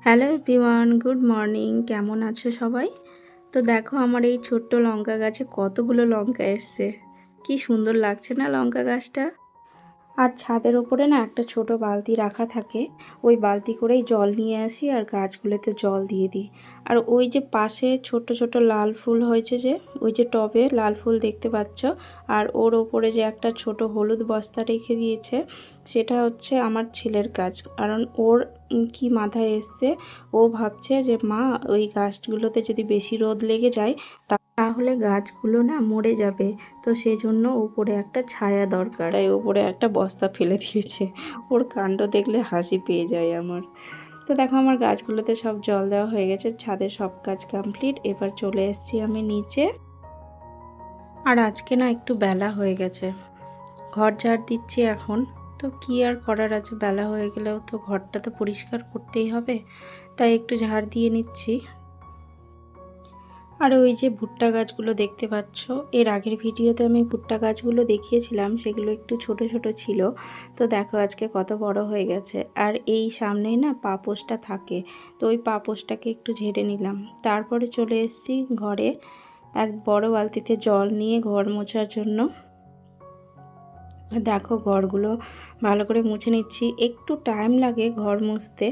Hello everyone, good morning. কেমন আছো সবাই? তো দেখো আমার এই ছোট্ট লঙ্কা গাছে কতগুলো লঙ্কা এসছে। কি সুন্দর লাগছে না লঙ্কা গাছটা? আর ছাদের ওপরে না একটা ছোট বালতি রাখা থাকে, ওই বালতি করেই জল নিয়ে আসি আর গাছগুলোতে জল দিয়ে দিই। আর ওই যে পাশে ছোট ছোট লাল ফুল হয়েছে, যে ওই যে টবে লাল ফুল দেখতে পাচ্ছ, আর ওর ওপরে যে একটা ছোট হলুদ বস্তা রেখে দিয়েছে, সেটা হচ্ছে আমার ছেলের কাজ। কারণ ওর কি মাথায় এসছে, ও ভাবছে যে মা, ওই গাছগুলোতে যদি বেশি রোদ লেগে যায় তাহলে গাছগুলো না মরে যাবে। তো সেই জন্য উপরে একটা ছায়া দরকার, তাই উপরে একটা বস্তা ফেলে দিয়েছে। ওর কাণ্ড দেখলে হাসি পেয়ে যায় আমার। তো দেখো আমার গাছগুলোতে সব জল দেওয়া হয়ে গেছে, ছাদের সব কাজ কমপ্লিট। এবার চলে এসেছি আমি নিচে। আর আজকে না একটু বেলা হয়ে গেছে, ঘর ঝাড় দিচ্ছি এখন। তো কি আর করার আছে, বেলা হয়ে গেলেও তো ঘরটা তো পরিষ্কার করতেই হবে, তাই একটু ঝাড় দিয়ে নিচ্ছি। আর ওই যে ভুট্টা গাছগুলো দেখতে পাচ্ছ, এর আগের ভিডিওতে আমি ভুট্টা গাছগুলো দেখিয়েছিলাম, সেগুলো একটু ছোট ছোট ছিল। তো দেখো আজকে কত বড় হয়ে গেছে। আর এই সামনেই না পাপোশটা থাকে, তো ওই পাপোশটাকে একটু ঝেড়ে নিলাম। তারপরে চলে এসেছি ঘরে, এক বড় বালতিতে জল নিয়ে ঘর মোছার জন্য। দেখো ঘরগুলো ভালো করে মুছে নিচ্ছি, একটু টাইম লাগে ঘর মুছতে।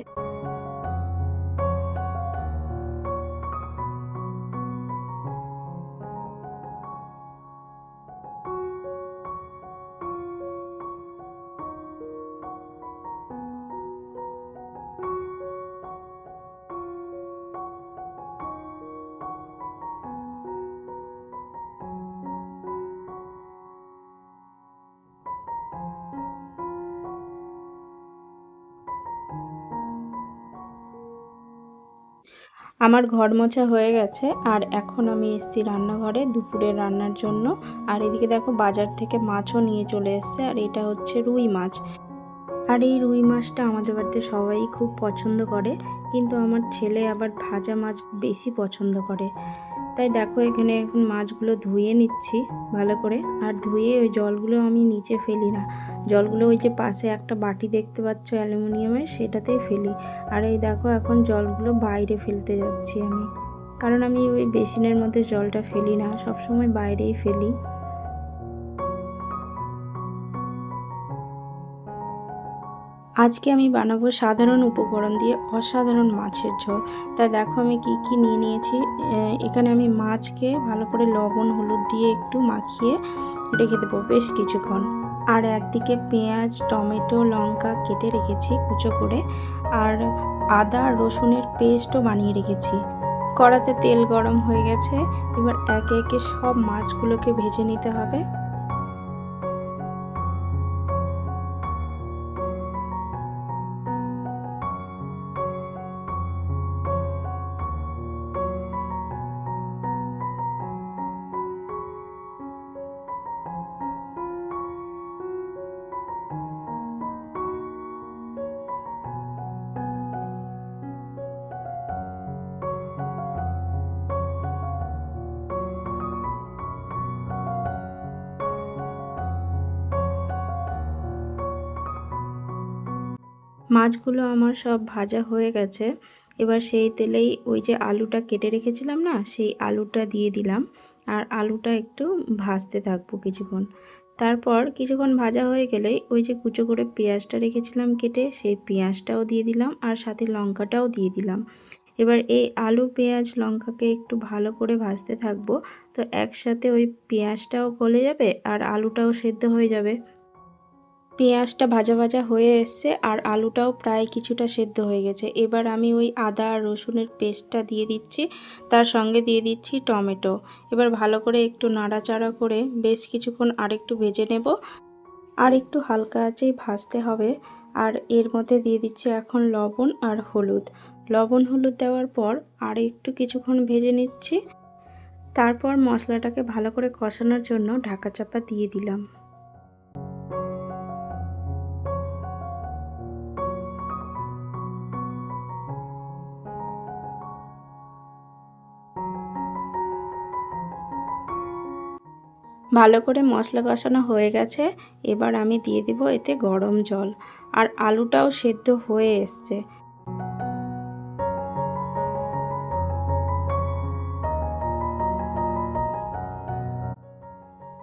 আমার ঘর মোছা হয়ে গেছে, আর এখন আমি এসেছি রান্নাঘরে দুপুরের রান্নার জন্য। আর এদিকে দেখো বাজার থেকে মাছও নিয়ে চলে এসেছে, আর এটা হচ্ছে রুই মাছ। আর এই রুই মাছটা আমাদের বাড়িতে সবাই খুব পছন্দ করে, কিন্তু আমার ছেলে আবার ভাজা মাছ বেশি পছন্দ করে। তাই দেখো এখানে এখন মাছগুলো ধুয়ে নিচ্ছি ভালো করে। আর ধুয়ে ওই জলগুলো আমি নিচে ফেলি না, জলগুলো ওই যে পাশে একটা বাটি দেখতে পাচ্ছ অ্যালুমিনিয়ামের, সেটাতেই ফেলি। আর এই দেখো এখন জলগুলো বাইরে ফেলতে যাচ্ছি আমি, কারণ আমি ওই বেসিনের মধ্যে জলটা ফেলি না, সবসময় বাইরেই ফেলি। আজকে আমি বানাবো সাধারণ উপকরণ দিয়ে অসাধারণ মাছের ঝোল। তাই দেখো আমি কি কি নিয়ে নিয়েছি। এখানে আমি মাছকে ভালো করে লবণ হলুদ দিয়ে একটু মাখিয়ে রেখে দেবো বেশ কিছুক্ষণ। আর একদিকে পেঁয়াজ টমেটো লঙ্কা কেটে রেখেছি কুচো করে, আর আদা রসুনের পেস্টও বানিয়ে রেখেছি। কড়াতে তেল গরম হয়ে গেছে, এবার একে একে সব মাছগুলোকে ভেজে নিতে হবে। মাছগুলো আমার সব ভাজা হয়ে গেছে। এবার সেই তেলেই ওই যে আলুটা কেটে রেখেছিলাম না, সেই আলুটা দিয়ে দিলাম। আর আলুটা একটু ভাজতে থাকবো কিছুক্ষণ। তারপর কিছুক্ষণ ভাজা হয়ে গেলেই ওই যে কুচো করে পেঁয়াজটা রেখেছিলাম কেটে, সেই পেঁয়াজটাও দিয়ে দিলাম আর সাথে লঙ্কাটাও দিয়ে দিলাম। এবার এই আলু পেঁয়াজ লঙ্কাকে একটু ভালো করে ভাজতে থাকবো। তো একসাথে ওই পেঁয়াজটাও গলে যাবে আর আলুটাও সেদ্ধ হয়ে যাবে। পেঁয়াজটা ভাজা ভাজা হয়ে এসছে আর আলুটাও প্রায় কিছুটা সেদ্ধ হয়ে গেছে। এবার আমি ওই আদা আর রসুনের পেস্টটা দিয়ে দিচ্ছি, তার সঙ্গে দিয়ে দিচ্ছি টমেটো। এবার ভালো করে একটু নাড়াচাড়া করে বেশ কিছুক্ষণ আরেকটু ভেজে নেব। আর একটু হালকা আঁচেই ভাজতে হবে। আর এর মধ্যে দিয়ে দিচ্ছি এখন লবণ আর হলুদ। লবণ হলুদ দেওয়ার পর আর একটু কিছুক্ষণ ভেজে নিচ্ছি। তারপর মশলাটাকে ভালো করে কষানোর জন্য ঢাকা চাপা দিয়ে দিলাম। ভালো করে মশলা কষানো হয়ে গেছে, এবার আমি দিয়ে দিব এতে গরম জল। আর আলুটাও সেদ্ধ হয়ে এসছে।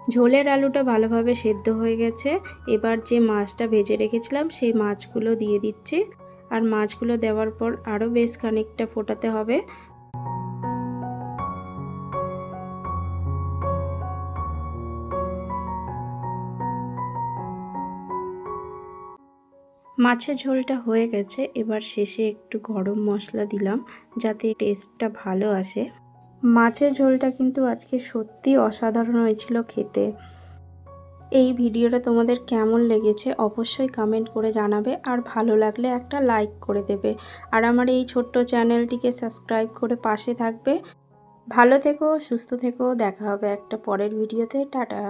ঝোলের আলুটা ভালোভাবে সেদ্ধ হয়ে গেছে। এবার যে মাছটা ভেজে রেখেছিলাম সেই মাছগুলো দিয়ে দিচ্ছি। আর মাছগুলো দেওয়ার পর আরও বেশ খানিকটা ফোটাতে হবে। মাছের ঝোলটা হয়ে গেছে। এবার শেষে একটু গরম মশলা দিলাম যাতে টেস্টটা ভালো আসে। মাছের ঝোলটা কিন্তু আজকে সত্যি অসাধারণ হয়েছিল খেতে। এই ভিডিওটা তোমাদের কেমন লেগেছে অবশ্যই কমেন্ট করে জানাবে, আর ভালো লাগলে একটা লাইক করে দেবে, আর আমার এই ছোট্ট চ্যানেলটিকে সাবস্ক্রাইব করে পাশে থাকবে। ভালো থেকো, সুস্থ থেকো, দেখা হবে একটা পরের ভিডিওতে। টাটা।